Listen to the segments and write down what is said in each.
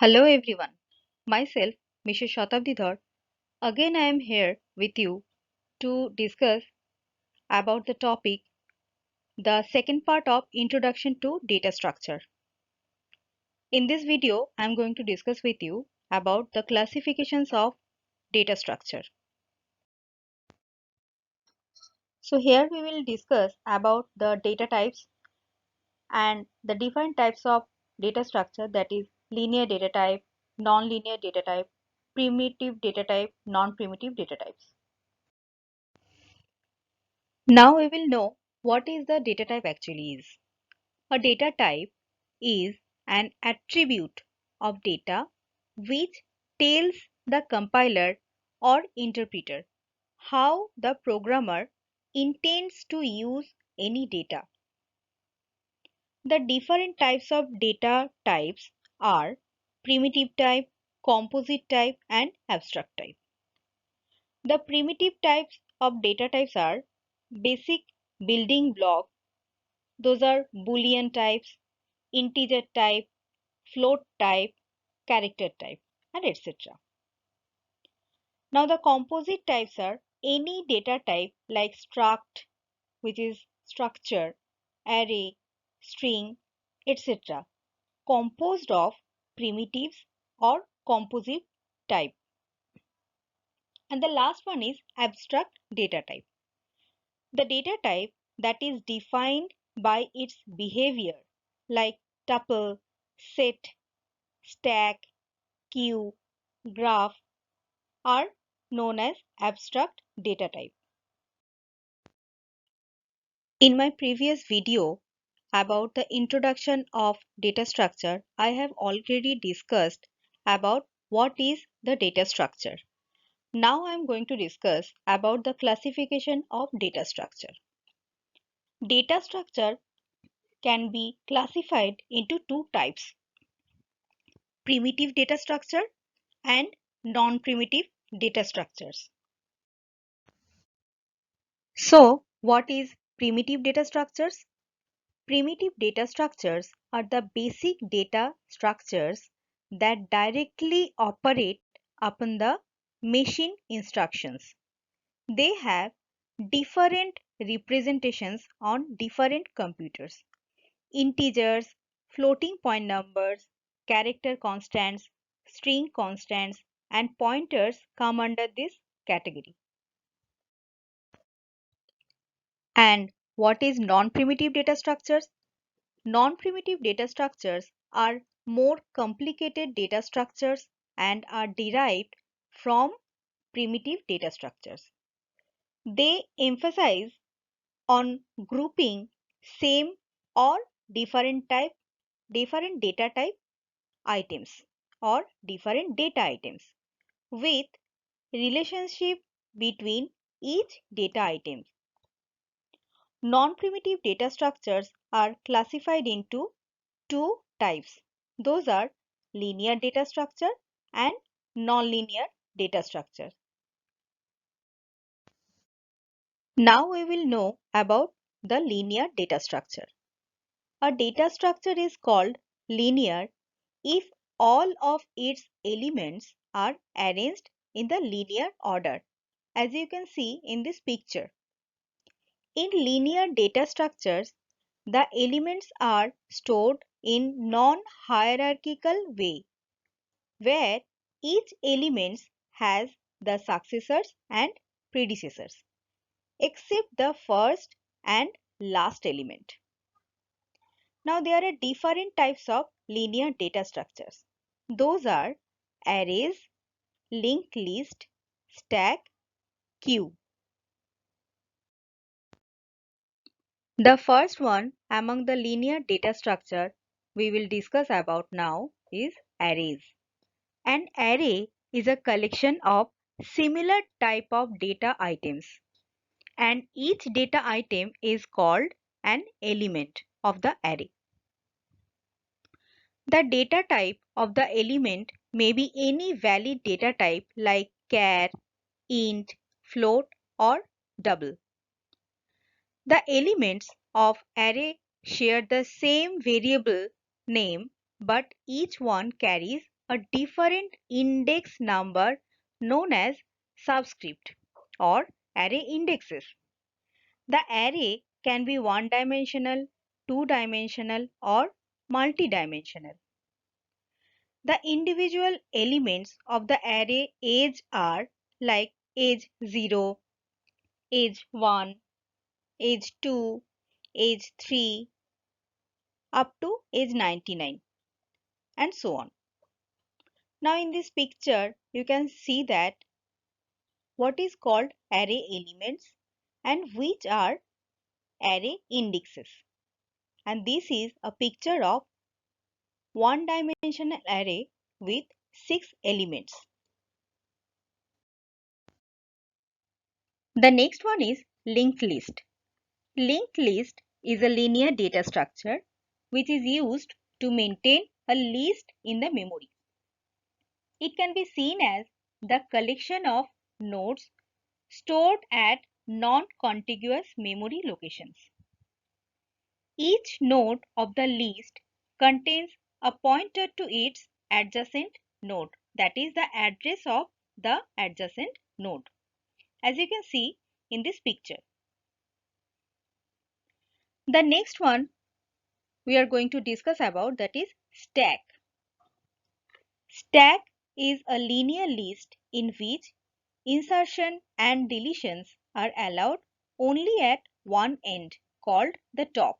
Hello everyone, myself Mrs. Shatabdi Dhar. Again I am here with you to discuss about the topic, the second part of Introduction to Data Structure. In this video, I am going to discuss with you about the classifications of data structure. So here we will discuss about the data types and the different types of data structure, that is linear data type, non-linear data type, primitive data type, non-primitive data types. Now we will know what is the data type actually is. A data type is an attribute of data which tells the compiler or interpreter how the programmer intends to use any data. The different types of data types are primitive type, composite type, and abstract type. The primitive types of data types are basic building block. Those are Boolean types, integer type, float type, character type, and etc. Now the composite types are any data type like struct, which is structure, array, string, etc. composed of primitives or composite type. And the last one is abstract data type. The data type that is defined by its behavior like tuple, set, stack, queue, graph are known as abstract data type. In my previous video about the introduction of data structure, I have already discussed about what is the data structure. Now I am going to discuss about the classification of data structure. Data structure can be classified into two types: primitive data structure and non-primitive data structures. So, what is primitive data structures? Primitive data structures are the basic data structures that directly operate upon the machine instructions. They have different representations on different computers. Integers, floating point numbers, character constants, string constants, and pointers come under this category. And what is non-primitive data structures? Non-primitive data structures are more complicated data structures and are derived from primitive data structures. They emphasize on grouping same or different data type items or different data items with relationship between each data item. Non-primitive data structures are classified into two types. Those are linear data structure and nonlinear data structure. Now we will know about the linear data structure. A data structure is called linear if all of its elements are arranged in the linear order, as you can see in this picture. In linear data structures, the elements are stored in non-hierarchical way, where each element has the successors and predecessors, except the first and last element. Now there are different types of linear data structures. Those are arrays, linked list, stack, queue. The first one among the linear data structure we will discuss about now is arrays. An array is a collection of similar type of data items, and each data item is called an element of the array. The data type of the element may be any valid data type like char, int, float, or double. The elements of array share the same variable name, but each one carries a different index number known as subscript or array indexes. The array can be one-dimensional, two-dimensional, or multi-dimensional. The individual elements of the array age are like age 0, age 1, age 2, age 3, up to age 99, and so on. Now in this picture, you can see that what is called array elements and which are array indexes. And this is a picture of one-dimensional array with 6 elements. The next one is linked list. Linked list is a linear data structure which is used to maintain a list in the memory. It can be seen as the collection of nodes stored at non-contiguous memory locations. Each node of the list contains a pointer to its adjacent node, that is the address of the adjacent node, as you can see in this picture. The next one we are going to discuss about, that is stack. Stack is a linear list in which insertion and deletions are allowed only at one end, called the top.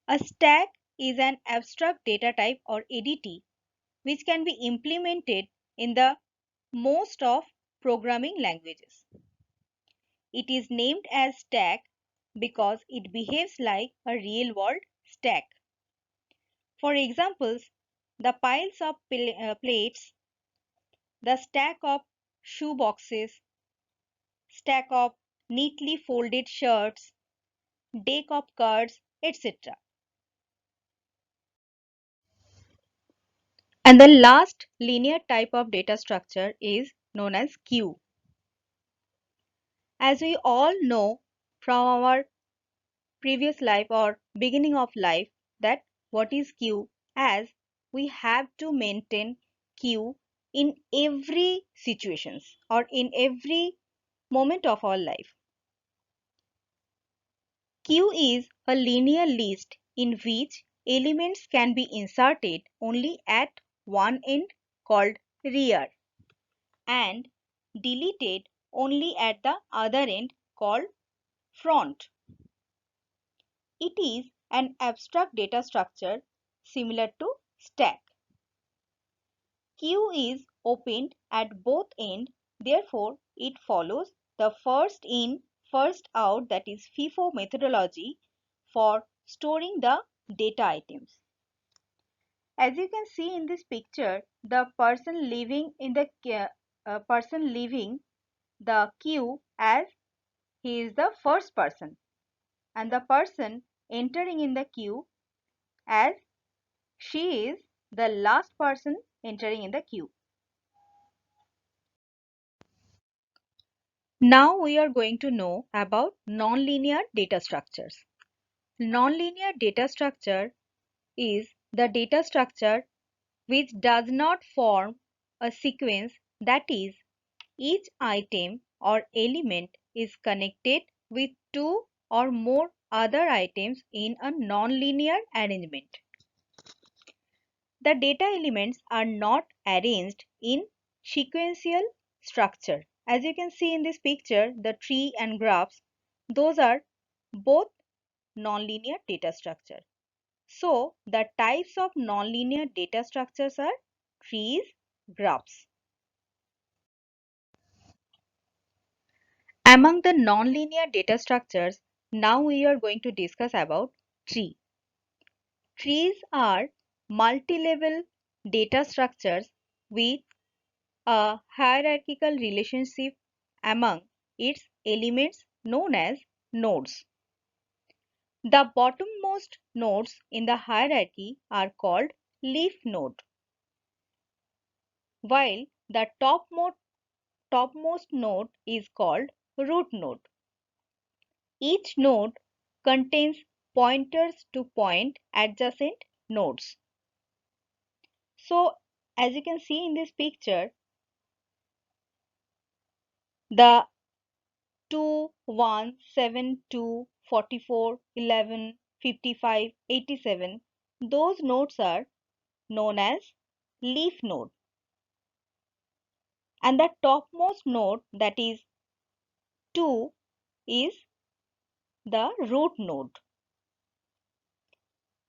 A stack is an abstract data type or ADT which can be implemented in the most of programming languages. It is named as stack because it behaves like a real-world stack. For examples, the piles of plates, the stack of shoe boxes, stack of neatly folded shirts, deck of cards, etc. And the last linear type of data structure is known as queue. As we all know from our previous life or beginning of life that what is queue, as we have to maintain queue in every situations or in every moment of our life. Queue is a linear list in which elements can be inserted only at one end, called rear, and deleted only at the other end, called front. It is an abstract data structure similar to stack. Queue is opened at both ends, therefore it follows the first in, first out, that is FIFO methodology for storing the data items. As you can see in this picture, the person living in the queue as he is the first person, and the person entering in the queue as she is the last person entering in the queue. Now we are going to know about nonlinear data structures. Nonlinear data structure is the data structure which does not form a sequence, that is, each item or element is connected with two or more other items in a nonlinear arrangement. The data elements are not arranged in sequential structure. As you can see in this picture, the tree and graphs, those are both nonlinear data structure. So, the types of nonlinear data structures are trees, graphs. Among the nonlinear data structures, now we are going to discuss about tree. Trees are multi-level data structures with a hierarchical relationship among its elements known as nodes. The bottommost nodes in the hierarchy are called leaf node, while the topmost node is called root node. Each node contains pointers to point adjacent nodes. So As you can see in this picture, the 2, 1, 7, 2, 44, 11, 55, 87, those nodes are known as leaf node. And the topmost node, that is 2, is the root node.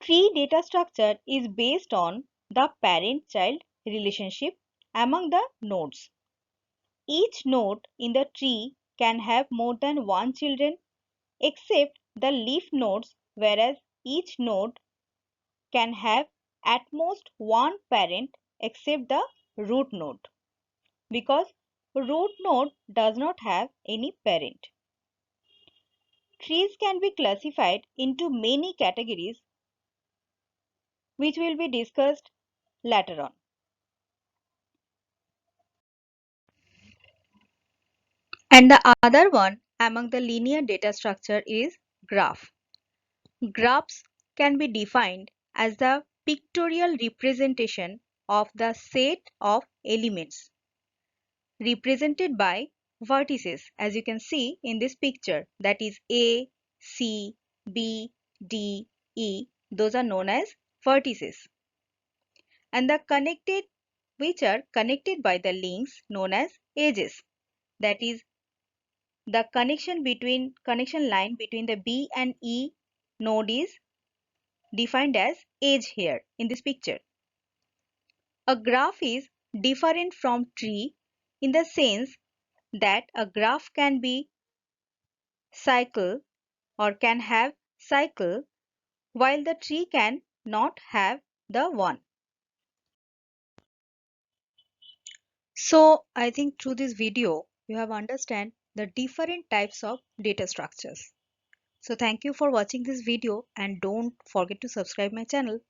Tree data structure is based on the parent-child relationship among the nodes. Each node in the tree can have more than one children except the leaf nodes, whereas each node can have at most one parent except the root node, because root node does not have any parent. Trees can be classified into many categories which will be discussed later on. And the other one among the linear data structure is graph. Graphs can be defined as the pictorial representation of the set of elements represented by vertices, as you can see in this picture, that is A, C, B, D, E. Those are known as vertices. And the connected, which are connected by the links known as edges, that is the connection line between the B and E node is defined as edge here in this picture. A graph is different from tree in the sense that a graph can be cycle or can have cycle, while the tree can not have the one. So I think through this video you have understand the different types of data structures. So thank you for watching this video and don't forget to subscribe my channel.